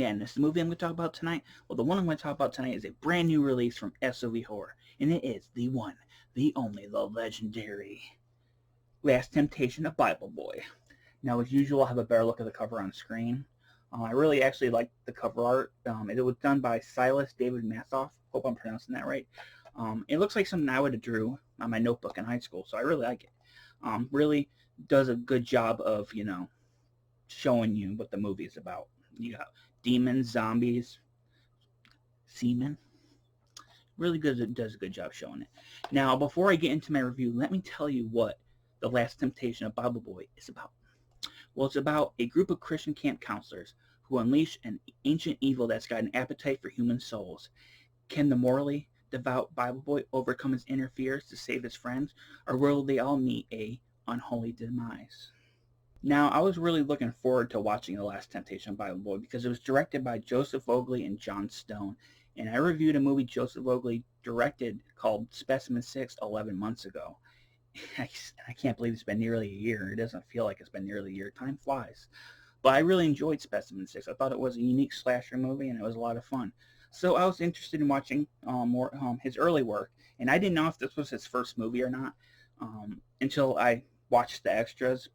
again, this is the movie I'm going to talk about tonight. Well, the one I'm going to talk about tonight is a brand new release from SOV Horror, and it is the one, the only, the legendary Last Temptation of Bible Boy. Now, as usual, I'll have a better look at the cover on screen. I really actually like the cover art. It was done by Silas David Massoff. Hope I'm pronouncing that right. It looks like something I would have drew on my notebook in high school, so I really like it. Really does a good job of, showing you what the movie is about. You got demons, zombies, semen. Really good. It does a good job showing it. Now, before I get into my review, let me tell you what The Last Temptation of Bible Boy is about. Well, it's about a group of Christian camp counselors who unleash an ancient evil that's got an appetite for human souls. Can the morally devout Bible boy overcome his inner fears to save his friends, or will they all meet a unholy demise? Now, I was really looking forward to watching The Last Temptation of Bible Boy because it was directed by Joseph Voegele and John Stone, and I reviewed a movie Joseph Voegele directed called Specimen 6 11 months ago. I can't believe it's been nearly a year. It doesn't feel like it's been nearly a year. Time flies. But I really enjoyed Specimen 6. I thought it was a unique slasher movie, and it was a lot of fun. So I was interested in watching more his early work, and I didn't know if this was his first movie or not until I watched the extras,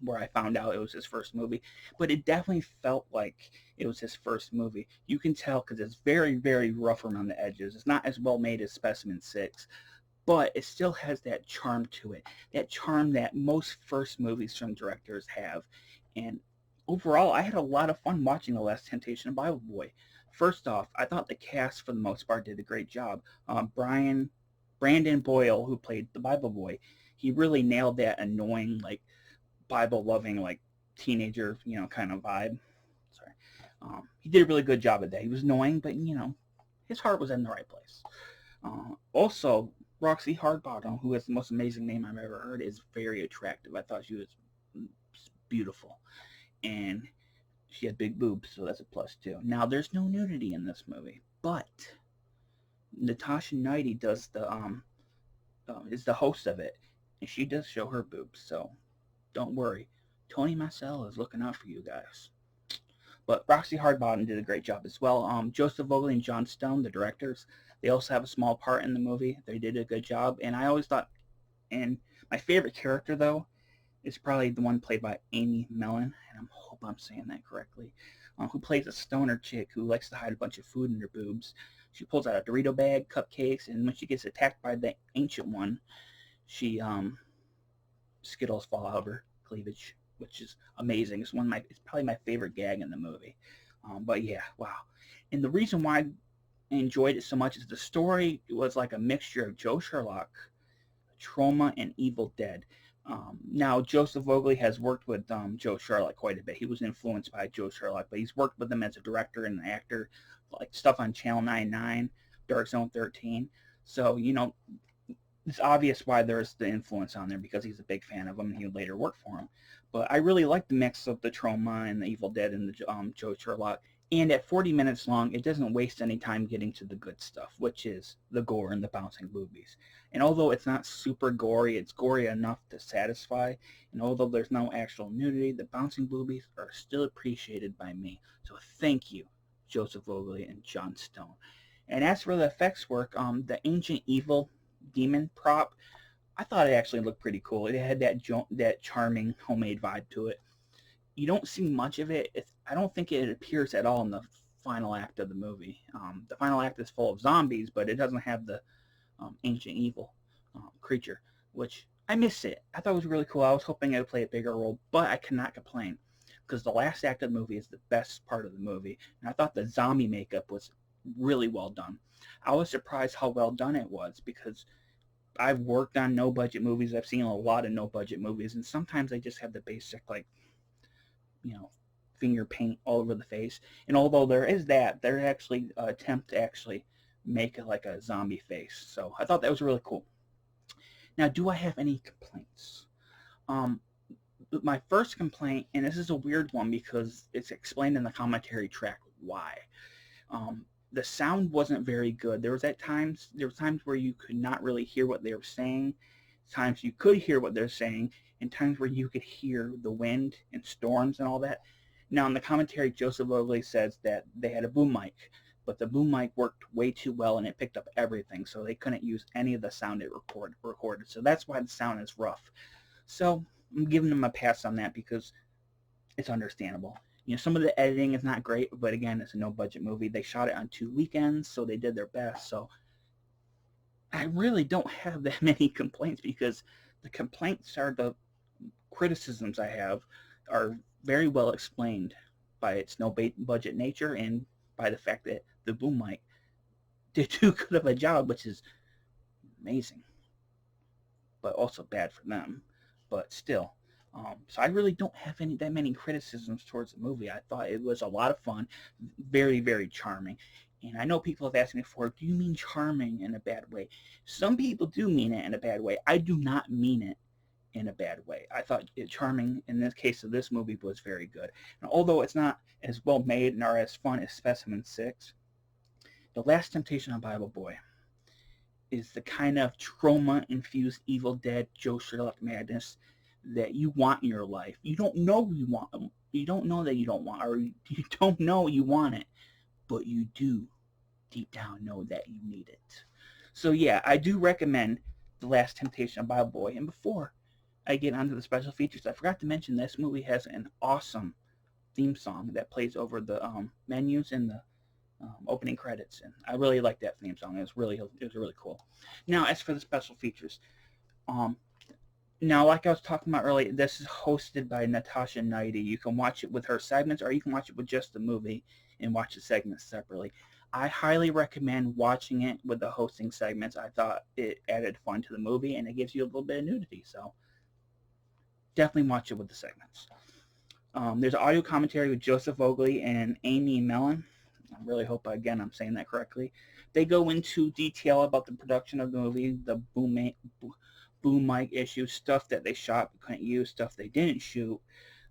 where I found out it was his first movie. But it definitely felt like it was his first movie. You can tell because it's very, very rough around the edges. It's not as well made as Specimen 6, but it still has that charm to it, that charm that most first movies from directors have. And overall, I had a lot of fun watching The Last Temptation of Bible Boy. First off, I thought the cast, for the most part, did a great job. Brandon Boyle, who played the Bible Boy, he really nailed that annoying, like, Bible-loving, like, teenager, kind of vibe. Sorry. He did a really good job at that. He was annoying, but, his heart was in the right place. Also, Roxy Hardbottom, who has the most amazing name I've ever heard, is very attractive. I thought she was beautiful. And she had big boobs, so that's a plus too. Now, there's no nudity in this movie, but Natasha Nudity does is the host of it, and she does show her boobs, so don't worry. Tony Marcel is looking out for you guys. But Roxy Hardbottom did a great job as well. Joseph Voegele and John Stone, the directors, they also have a small part in the movie. They did a good job, and I always thought, and my favorite character, though, is probably the one played by Amy Mellon, and I hope I'm saying that correctly, who plays a stoner chick who likes to hide a bunch of food in her boobs. She pulls out a Dorito bag, cupcakes, and when she gets attacked by the Ancient One, she, Skittles fall out of her cleavage, which is amazing. It's probably my favorite gag in the movie. But yeah, wow. And the reason why I enjoyed it so much is the story was like a mixture of Joe Sherlock, Trauma, and Evil Dead. Now, Joseph Voegele has worked with Joe Sherlock quite a bit. He was influenced by Joe Sherlock, but he's worked with him as a director and an actor, like stuff on Channel 99, Dark Zone 13. So, it's obvious why there's the influence on there because he's a big fan of him and he would later work for him. But I really like the mix of the Trauma and the Evil Dead and the Joe Sherlock. And at 40 minutes long, it doesn't waste any time getting to the good stuff, which is the gore and the bouncing boobies. And although it's not super gory, it's gory enough to satisfy. And although there's no actual nudity, the bouncing boobies are still appreciated by me. So thank you, Joseph Voegele and John Stone. And as for the effects work, the Ancient Evil demon prop, I thought it actually looked pretty cool. It had that charming homemade vibe to it. You don't see much of it. I don't think it appears at all in the final act of the movie. The final act is full of zombies, but it doesn't have the ancient evil creature, which I miss it. I thought it was really cool. I was hoping it would play a bigger role, but I cannot complain because the last act of the movie is the best part of the movie, and I thought the zombie makeup was really well done. I was surprised how well done it was because I've worked on no-budget movies. I've seen a lot of no-budget movies, and sometimes they just have the basic, like, finger paint all over the face. And although there is that, they're actually attempt to actually make it like a zombie face. So I thought that was really cool. Now, do I have any complaints? My first complaint, and this is a weird one because it's explained in the commentary track why. The sound wasn't very good. There were times where you could not really hear what they were saying. Times you could hear what they're saying, and times where you could hear the wind and storms and all that. Now, in the commentary, Joseph Voegele says that they had a boom mic, but the boom mic worked way too well and it picked up everything, so they couldn't use any of the sound it recorded. So that's why the sound is rough. So I'm giving them a pass on that because it's understandable. Some of the editing is not great, but again, it's a no-budget movie. They shot it on 2 weekends, so they did their best. So I really don't have that many complaints because the complaints are the criticisms I have are very well explained by its no-budget nature and by the fact that the boom mic did too good of a job, which is amazing, but also bad for them. But still, so I really don't have that many criticisms towards the movie. I thought it was a lot of fun, very, very charming. And I know people have asked me before, do you mean charming in a bad way? Some people do mean it in a bad way. I do not mean it in a bad way. I thought charming in this case of this movie was very good. And although it's not as well made nor as fun as Specimen 6, The Last Temptation of Bible Boy is the kind of trauma-infused Evil Dead Joe Sherlock madness that you want in your life. You don't know you want them. You don't know that you don't want, or you don't know you want it, but you do deep down know that you need it. So yeah, I do recommend The Last Temptation of Bible Boy. And before I get onto the special features, I forgot to mention this movie has an awesome theme song that plays over the menus and the opening credits, and I really like that theme song. It was really cool. Now, as for the special features, now like I was talking about earlier, this is hosted by Natasha Nudity. You can watch it with her segments, or you can watch it with just the movie and watch the segments separately. I highly recommend watching it with the hosting segments. I thought it added fun to the movie, and it gives you a little bit of nudity, so definitely watch it with the segments. There's audio commentary with Joseph Voegele and Amy Mellon. I really hope, again, I'm saying that correctly. They go into detail about the production of the movie, the boom mic issues, stuff that they shot but couldn't use, stuff they didn't shoot,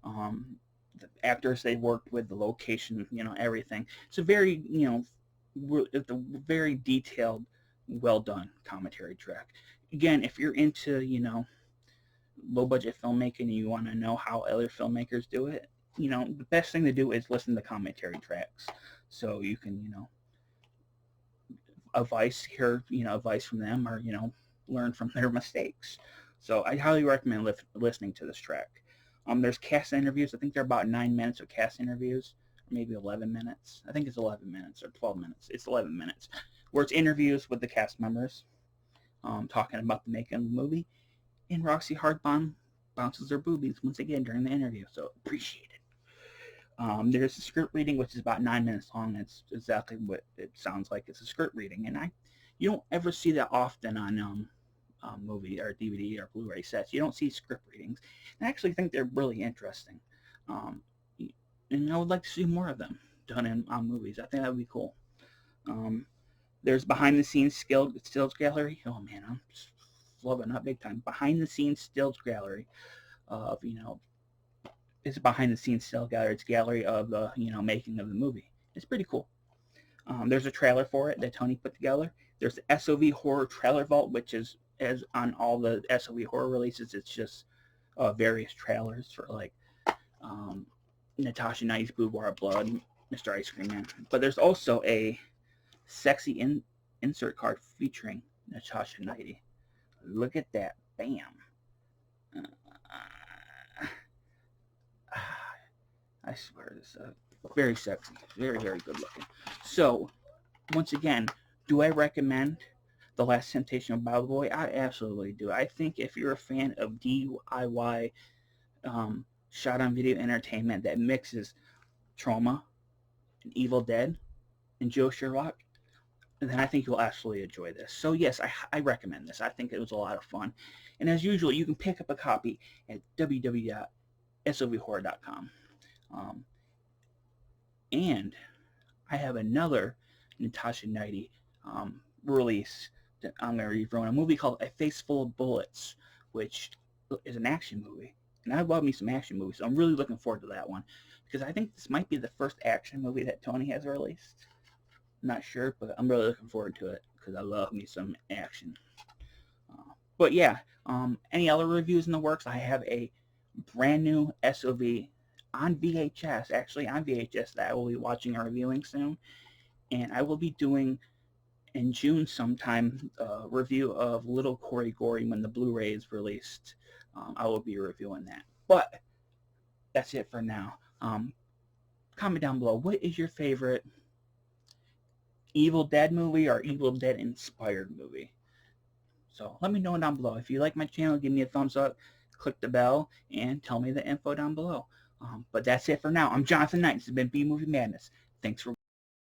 the actors they worked with, the location, everything. It's a very, it's a very detailed, well done commentary track. Again, if you're into, low budget filmmaking and you want to know how other filmmakers do it, the best thing to do is listen to commentary tracks, so you can hear advice from them, or learn from their mistakes. So I highly recommend listening to this track. There's cast interviews. I think they're about 9 minutes of cast interviews, or maybe 11 minutes. I think it's 11 minutes or 12 minutes. It's 11 minutes, where it's interviews with the cast members, talking about the making of the movie. And Roxy Hardbon bounces her boobies once again during the interview, so appreciate it. There's a script reading, which is about 9 minutes long. It's exactly what it sounds like. It's a script reading, and you don't ever see that often on movie or DVD or Blu-ray sets. You don't see script readings. And I actually think they're really interesting, and I would like to see more of them done on movies. I think that would be cool. There's behind-the-scenes stills gallery. Oh man, I'm loving that big time. Behind-the-scenes stills gallery of it's a behind-the-scenes still gallery. It's a gallery of the making of the movie. It's pretty cool. There's a trailer for it that Tony put together. There's the SOV Horror Trailer Vault, which is, as on all the SOV Horror releases, it's just various trailers for like Natasha Knight's Boudoir Blood, Mr. Ice Cream Man. But there's also a sexy insert card featuring Natasha Knight. Look at that. Bam. I swear, this is very sexy. Very, very good looking. So, once again, do I recommend The Last Temptation of Bible Boy? I absolutely do. I think if you're a fan of DIY shot-on-video entertainment that mixes trauma and Evil Dead and Joe Sherlock, then I think you'll absolutely enjoy this. So yes, I recommend this. I think it was a lot of fun. And as usual, you can pick up a copy at www.sovhorror.com. And I have another Natasha Knighty release that I'm going to review on a movie called A Face Full of Bullets, which is an action movie. And I love me some action movies, so I'm really looking forward to that one, because I think this might be the first action movie that Tony has released. I'm not sure, but I'm really looking forward to it, because I love me some action. But yeah, any other reviews in the works? I have a brand new SOV on VHS, actually on VHS, that I will be watching and reviewing soon. And I will be doing in June sometime a review of Little Corey Gory when the Blu-ray is released. I will be reviewing that. But that's it for now. Comment down below, what is your favorite Evil Dead movie or Evil Dead inspired movie? So let me know down below. If you like my channel, give me a thumbs up, click the bell, and tell me the info down below. But that's it for now. I'm Jonathan Knight. This has been B Movie Madness. Thanks for